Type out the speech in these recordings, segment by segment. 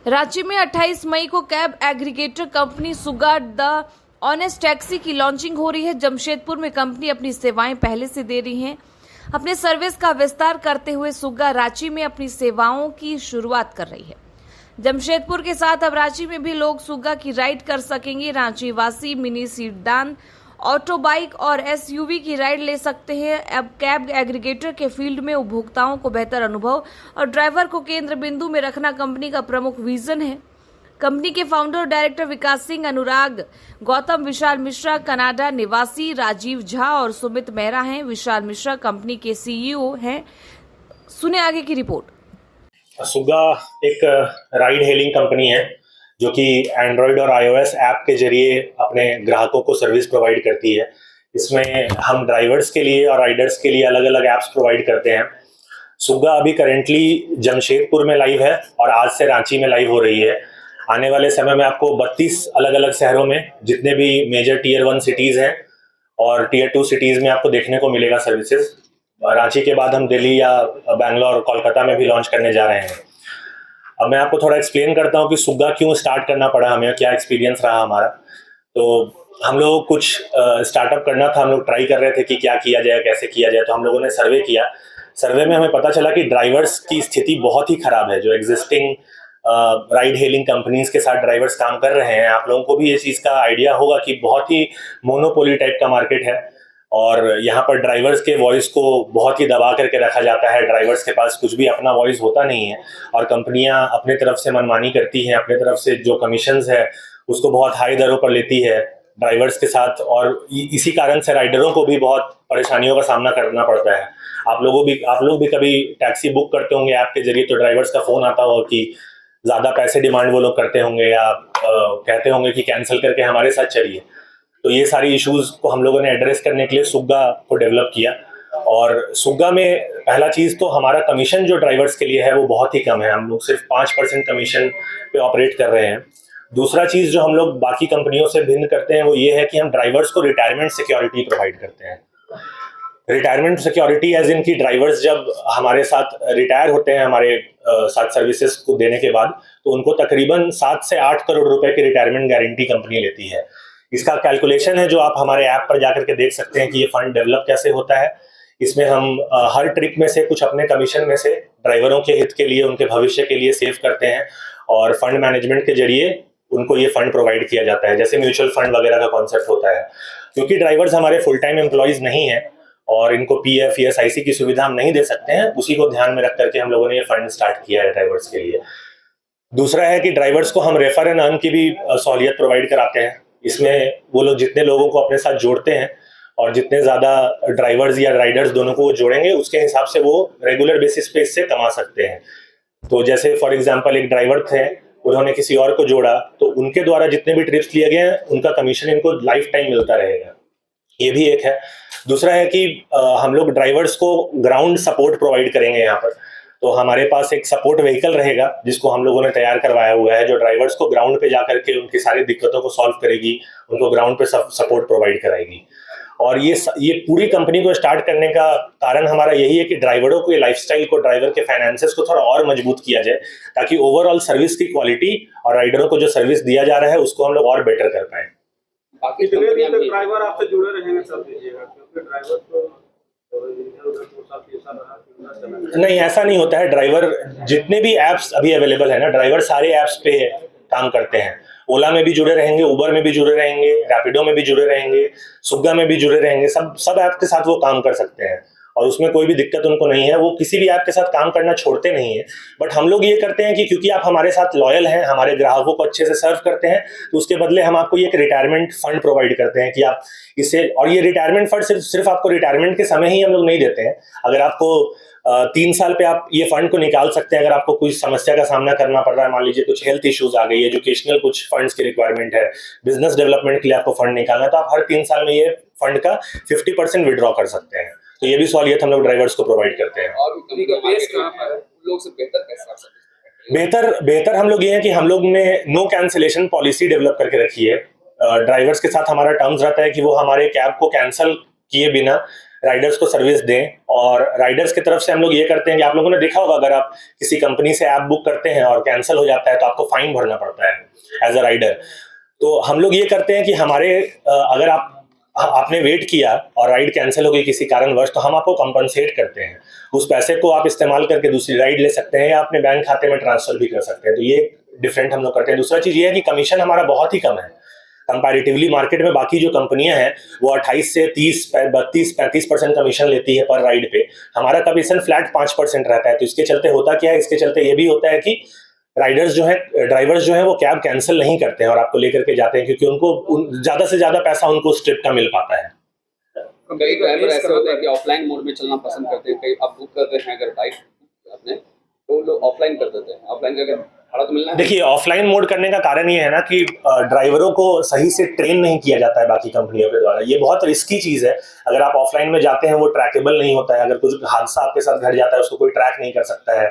रांची में 28 मई को cab aggregator company Suga the honest taxi की लॉन्चिंग हो रही है। जमशेदपुर में कंपनी अपनी सेवाएं पहले से दे रही है। अपने सर्विस का विस्तार करते हुए सुगा रांची में अपनी सेवाओं की शुरुआत कर रही है। जमशेदपुर के साथ अब रांची में भी लोग सुगा की राइड कर सकेंगे। रांची वासी मिनी सीडान, ऑटो बाइक और एसयूवी की राइड ले सकते हैं। अब कैब एग्रीगेटर के फील्ड में उपभोक्ताओं को बेहतर अनुभव और ड्राइवर को केंद्र बिंदु में रखना कंपनी का प्रमुख विजन है। कंपनी के फाउंडर और डायरेक्टर विकास सिंह, अनुराग गौतम, विशाल मिश्रा कनाडा निवासी, राजीव झा और सुमित मेहरा हैं। विशाल मिश्रा कंपनी के सीईओ हैं। सुने आगे की रिपोर्ट। सुगा एक राइड हेलिंग कंपनी है जो कि एंड्रॉयड और आईओएस ऐप के जरिए अपने ग्राहकों को सर्विस प्रोवाइड करती है। इसमें हम ड्राइवर्स के लिए और राइडर्स के लिए अलग अलग ऐप्स प्रोवाइड करते हैं। सुगा अभी करेंटली जमशेदपुर में लाइव है और आज से रांची में लाइव हो रही है। आने वाले समय में आपको 32 अलग अलग शहरों में, जितने भी मेजर टीयर 1 सिटीज़ हैं और टीयर 2 सिटीज़ में आपको देखने को मिलेगा सर्विसेज। रांची के बाद हम दिल्ली या बैंगलोर और कोलकाता में भी लॉन्च करने जा रहे हैं। अब मैं आपको थोड़ा एक्सप्लेन करता हूँ कि सुगा क्यों स्टार्ट करना पड़ा हमें, क्या एक्सपीरियंस रहा हमारा। तो हम लोग कुछ स्टार्टअप करना था, हम लोग ट्राई कर रहे थे कि क्या किया जाए, कैसे किया जाए। तो हम लोगों ने सर्वे किया। सर्वे में हमें पता चला कि ड्राइवर्स की स्थिति बहुत ही खराब है। जो एग्जिस्टिंग राइड हेलिंग कंपनीज के साथ ड्राइवर्स काम कर रहे हैं, आप लोगों को भी ये चीज़ का आइडिया होगा कि बहुत ही मोनोपोली टाइप का मार्केट है और यहाँ पर ड्राइवर्स के वॉइस को बहुत ही दबा करके रखा जाता है। ड्राइवर्स के पास कुछ भी अपना वॉइस होता नहीं है और कंपनियां अपने तरफ से मनमानी करती हैं। अपने तरफ से जो कमीशंस है उसको बहुत हाई दरों पर लेती है ड्राइवर्स के साथ, और इसी कारण से राइडरों को भी बहुत परेशानियों का सामना करना पड़ता है। आप लोग भी कभी टैक्सी बुक करते होंगे ऐप के जरिए, तो ड्राइवर्स का फ़ोन आता होगा कि ज़्यादा पैसे डिमांड वो लोग करते होंगे या कहते होंगे कि कैंसिल करके हमारे साथ चलिए। तो ये सारी इश्यूज को हम लोगों ने एड्रेस करने के लिए सुगा को डेवलप किया। और सुगा में पहला चीज़ तो हमारा कमीशन जो ड्राइवर्स के लिए है वो बहुत ही कम है। हम लोग सिर्फ 5% कमीशन पे ऑपरेट कर रहे हैं। दूसरा चीज़ जो हम लोग बाकी कंपनियों से भिन्न करते हैं वो ये है कि हम ड्राइवर्स को रिटायरमेंट सिक्योरिटी प्रोवाइड करते हैं। रिटायरमेंट सिक्योरिटी एज इन की ड्राइवर्स जब हमारे साथ रिटायर होते हैं हमारे साथ सर्विसेज को देने के बाद, तो उनको तकरीबन 7 से 8 करोड़ रुपए की रिटायरमेंट गारंटी कंपनी लेती है। इसका कैलकुलेशन है जो आप हमारे ऐप पर जाकर के देख सकते हैं कि ये फंड डेवलप कैसे होता है। इसमें हम हर ट्रिप में से कुछ अपने कमीशन में से ड्राइवरों के हित के लिए, उनके भविष्य के लिए सेव करते हैं और फंड मैनेजमेंट के जरिए उनको ये फंड प्रोवाइड किया जाता है, जैसे म्यूचुअल फंड वगैरह का कॉन्सेप्ट होता है। क्योंकि ड्राइवर्स हमारे फुल टाइम एम्प्लॉयज नहीं है और इनको पीएफ, ईएसआईसी की सुविधा हम नहीं दे सकते हैं, उसी को ध्यान में रख करके हम लोगों ने ये फंड स्टार्ट किया है ड्राइवर्स के लिए। दूसरा है कि ड्राइवर्स को हम रेफर एंड अर्न की भी सहूलियत प्रोवाइड कराते हैं। इसमें वो लोग जितने लोगों को अपने साथ जोड़ते हैं और जितने ज़्यादा ड्राइवर्स या राइडर्स दोनों को जोड़ेंगे उसके हिसाब से वो रेगुलर बेसिस पे इससे कमा सकते हैं। तो जैसे फॉर एग्जांपल एक ड्राइवर थे, उन्होंने किसी और को जोड़ा, तो उनके द्वारा जितने भी ट्रिप्स लिए गए हैं उनका कमीशन इनको लाइफ टाइम मिलता रहेगा। ये भी एक है। दूसरा है कि हम लोग ड्राइवर्स को ग्राउंड सपोर्ट प्रोवाइड करेंगे यहाँ पर। तो हमारे पास एक सपोर्ट व्हीकल रहेगा जिसको हम लोगों ने तैयार करवाया हुआ है, जो ड्राइवर्स को ग्राउंड पे जाकर के उनकी सारी दिक्कतों को सॉल्व करेगी, उनको ग्राउंड पे सपोर्ट प्रोवाइड कराएगी। और ये पूरी कंपनी को स्टार्ट करने का कारण हमारा यही है कि ड्राइवरों को, ये लाइफस्टाइल को, ड्राइवर के फाइनेंसेस को थोड़ा और मजबूत किया जाए ताकि ओवरऑल सर्विस की क्वालिटी और राइडरों को जो सर्विस दिया जा रहा है उसको हम लोग और बेटर कर पाए। बाकी ड्राइवर आपसे जुड़े रहेंगे सब दीजिएगा, क्योंकि ड्राइवर तो नहीं, ऐसा नहीं होता है। ड्राइवर जितने भी ऐप्स अभी अवेलेबल है ना, ड्राइवर सारे ऐप्स पे काम करते हैं। ओला में भी जुड़े रहेंगे, उबर में भी जुड़े रहेंगे, रैपिडो में भी जुड़े रहेंगे, सुगा में भी जुड़े रहेंगे। सब ऐप के साथ वो काम कर सकते हैं और उसमें कोई भी दिक्कत उनको नहीं है। वो किसी भी ऐप के साथ काम करना छोड़ते नहीं है। बट हम लोग ये करते हैं कि क्योंकि आप हमारे साथ लॉयल हैं, हमारे ग्राहकों को अच्छे से सर्व करते हैं, तो उसके बदले हम आपको ये एक रिटायरमेंट फंड प्रोवाइड करते हैं कि आप इससे, और ये रिटायरमेंट फंड सिर्फ आपको रिटायरमेंट के समय ही हम लोग नहीं देते हैं। अगर आपको 3 साल पे आप ये फंड को निकाल सकते हैं। अगर आपको कोई समस्या का सामना करना पड़ रहा है, मान लीजिए कुछ हेल्थ इश्यूज आ गई, एजुकेशनल कुछ फंड्स की रिक्वायरमेंट है, बिजनेस डेवलपमेंट के लिए आपको फंड निकालना है, तो आप हर 3 साल में ये फंड का 50% विड्रॉ कर सकते हैं। तो ये भी सहूलियत हम लोग ड्राइवर्स को प्रोवाइड करते हैं। और कंपनी का बेस कहां पर है, लोग से बेहतर कैसे कर सकते हैं? बेहतर हम लोग ये है कि हम लोग ने नो कैंसिलेशन पॉलिसी डेवलप करके रखी है। ड्राइवर्स के साथ हमारा टर्म्स रहता है कि वो हमारे कैब को कैंसिल किए बिना राइडर्स को सर्विस दें। और राइडर्स की तरफ से हम लोग ये करते हैं कि आप लोगों ने देखा होगा, अगर आप किसी कंपनी से ऐप बुक करते हैं और कैंसिल हो जाता है तो आपको फाइन भरना पड़ता है एज अ राइडर। तो हम लोग ये करते हैं कि हमारे अगर आपने वेट किया और राइड कैंसिल हो गई किसी कारणवश, तो हम आपको कंपनसेट करते हैं। उस पैसे को आप इस्तेमाल करके दूसरी राइड ले सकते हैं या अपने बैंक खाते में ट्रांसफर भी कर सकते हैं। तो ये डिफरेंट हम लोग करते हैं। दूसरा चीज़ ये है कि कमीशन हमारा बहुत ही कम है कंपैरेटिवली। मार्केट में बाकी जो कंपनियां हैं वो 28 से 30, 32, 35% कमीशन लेती है पर राइड पे। हमारा कमीशन फ्लैट 5% रहता है। तो इसके चलते होता क्या है, इसके चलते ये भी होता है कि राइडर्स जो है, ड्राइवर्स जो है वो कैब कैंसिल नहीं करते हैं और आपको लेकर के जाते हैं, क्योंकि उनको ज्यादा से ज्यादा पैसा उनको उस ट्रिप का मिल पाता है। कई ड्राइवर ऐसे होते हैं कि ऑफलाइन मोड में चलना पसंद करते हैं। कई आप बुक करते हैं अगर राइड अपने, तो लोग ऑफलाइन कर देते हैं। ऑफलाइन करके भाड़ा तो मिलना है। देखिए, ऑफलाइन मोड करने का कारण ये है ना कि ड्राइवरों को सही से ट्रेन नहीं किया जाता है बाकी कंपनियों के द्वारा। ये बहुत रिस्की चीज है। अगर आप ऑफलाइन में जाते हैं वो ट्रैकेबल नहीं होता है। अगर कुछ हादसा आपके साथ घट जाता है उसको कोई ट्रैक नहीं कर सकता है।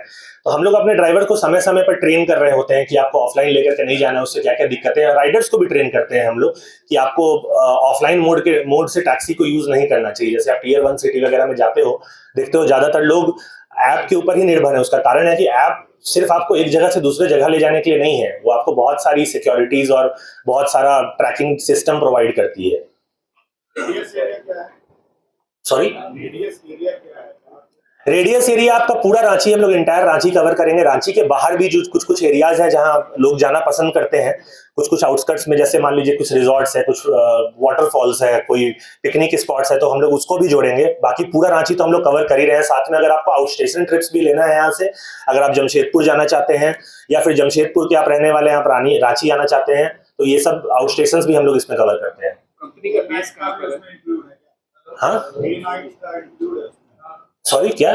तो हम लोग अपने ड्राइवर को समय समय पर ट्रेन कर रहे होते हैं कि आपको ऑफलाइन लेकर के नहीं जाना है, उससे क्या क्या दिक्कतें हैं। राइडर्स को भी ट्रेन करते हैं हम लोग कि आपको ऑफलाइन मोड से टैक्सी को यूज नहीं करना चाहिए। जैसे आप Tier 1 सिटी वगैरह में जाते हो, देखते हो ज्यादातर लोग ऐप के ऊपर ही निर्भर है। उसका कारण है कि ऐप सिर्फ आपको एक जगह से दूसरे जगह ले जाने के लिए नहीं है, वो आपको बहुत सारी सिक्योरिटीज और बहुत सारा ट्रैकिंग सिस्टम प्रोवाइड करती है। सॉरी, रेडियस एरिया आपका पूरा रांची, हम लोग इंटायर रांची कवर करेंगे। रांची के बाहर भी जो कुछ कुछ एरियाज हैं जहां लोग जाना पसंद करते हैं, कुछ कुछ आउटस्कर्ट्स में, जैसे मान लीजिए कुछ रिजॉर्ट्स है, कुछ वाटरफॉल्स है, कोई पिकनिक स्पॉट्स है, तो हम लोग उसको भी जोड़ेंगे। बाकी पूरा रांची तो हम लोग कवर कर ही रहे हैं। साथ में अगर आपको आउट स्टेशन ट्रिप्स भी लेना है यहाँ से, अगर आप जमशेदपुर जाना चाहते हैं या फिर जमशेदपुर के आप रहने वाले हैं, आप रांची आना चाहते हैं, तो ये सब आउट स्टेशन भी हम लोग इसमें कवर करते हैं। कंपनी का बेस कहाँ पर है? हाँ, सॉरी क्या?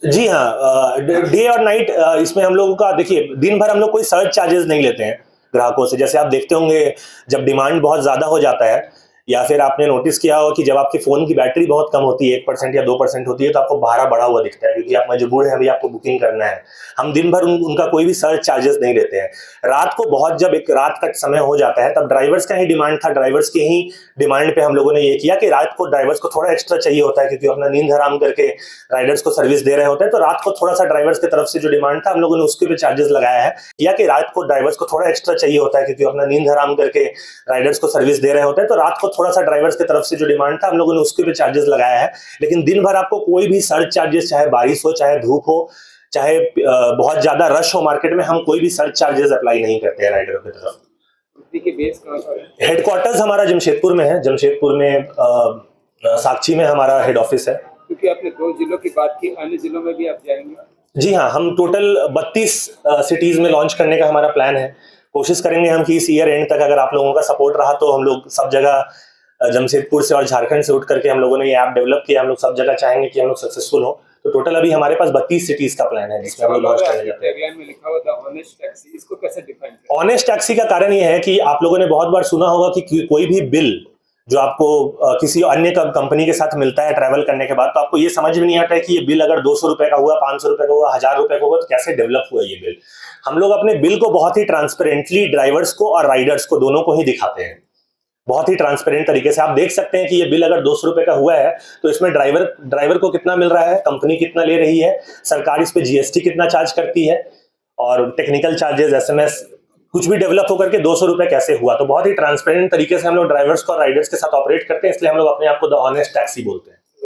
जी हाँ, डे और नाइट इसमें हम लोगों का, देखिए दिन भर हम लोग कोई सर्च चार्जेस नहीं लेते हैं ग्राहकों से। जैसे आप देखते होंगे जब डिमांड बहुत ज्यादा हो जाता है, या फिर आपने नोटिस किया हो कि जब आपके फोन की बैटरी बहुत कम होती है, 1% या 2% होती है, तो आपको भाड़ा बढ़ा हुआ दिखता है, क्योंकि आप मजबूर हैं, अभी आपको बुकिंग करना है। हम दिन भर उनका कोई भी सर्च चार्जेस नहीं लेते हैं। रात को बहुत, जब एक रात तक समय हो जाता है, तब ड्राइवर्स का ही डिमांड था। ड्राइवर्स के ही डिमांड पे हम लोगों ने ये किया कि रात को ड्राइवर्स को थोड़ा एक्स्ट्रा चाहिए होता है, क्योंकि अपना नींद हराम करके राइडर्स को सर्विस दे रहे होते हैं। तो रात को थोड़ा सा ड्राइवर्स की तरफ से जो डिमांड था, हम लोगों ने उसके भी चार्जेस लगाया है, या कि रात को ड्राइवर्स को थोड़ा एक्स्ट्रा चाहिए होता है, क्योंकि अपना नींद हराम करके राइडर्स को सर्विस दे रहे होते हैं। तो रात को थोड़ा सा ड्राइवर्स की तरफ से जो डिमांड था, हम लोगों ने उसके भी चार्जेस लगाया है। लेकिन दिन भर आपको कोई भी सर्च चार्जेस, चाहे बारिश हो, चाहे धूप हो, चाहे बहुत ज्यादा रश हो मार्केट में, हम कोई भी सर्च चार्जेस अप्लाई नहीं करते हैं राइडरों की तरफ। हेडक्वार्टर्स हमारा जमशेदपुर में है। जमशेदपुर में साक्षी में हमारा हेड ऑफिस है। क्योंकि आपने 2 जिलों की बात की, अन्य जिलों में भी आप जाएंगे? जी हाँ, हम टोटल 32 सिटीज में लॉन्च करने का हमारा प्लान है। कोशिश करेंगे हम कि इस ईयर एंड तक, अगर आप लोगों का सपोर्ट रहा, तो हम लोग सब जगह, जमशेदपुर से और झारखंड से उठ करके हम लोगों ने ये ऐप डेवलप किया। हम लोग सब जगह चाहेंगे कि हम लोग सक्सेसफुल हो। तो टोटल अभी हमारे पास 32 सिटीज का प्लान है जिसमें हम लोग लॉन्च करने जाते हैं। टैगलाइन में लिखा हुआ था ऑनेस्ट टैक्सी, इसको कैसे डिफाइन करें? ऑनेस्ट टैक्सी का कारण ये है कि आप लोगों ने बहुत बार सुना होगा कि कोई भी बिल जो आपको किसी अन्य कंपनी के साथ मिलता है ट्रैवल करने के बाद, तो आपको ये समझ में नहीं आता है कि ये बिल अगर 200 रुपए का हुआ, 500 रुपए का हुआ, 1000 रुपए का हुआ, तो कैसे डेवलप हुआ ये बिल। हम लोग अपने बिल को बहुत ही ट्रांसपेरेंटली ड्राइवर्स को और राइडर्स को, दोनों को ही दिखाते हैं। बहुत ही ट्रांसपेरेंट तरीके से आप देख सकते हैं कि ये बिल अगर 200 रुपए का हुआ है, तो इसमें ड्राइवर को कितना मिल रहा है, कंपनी कितना ले रही है, सरकार इस पे GST कितना चार्ज करती है, और टेक्निकल चार्जेस, SMS, कुछ भी डेवलप होकर के 200 रुपए कैसे हुआ। तो बहुत ही ट्रांसपेरेंट तरीके से हम लोग ड्राइवर्स को और राइडर्स के साथ ऑपरेट करते हैं, इसलिए हम लोग अपने आप को द ऑनेस्ट टैक्सी बोलते हैं।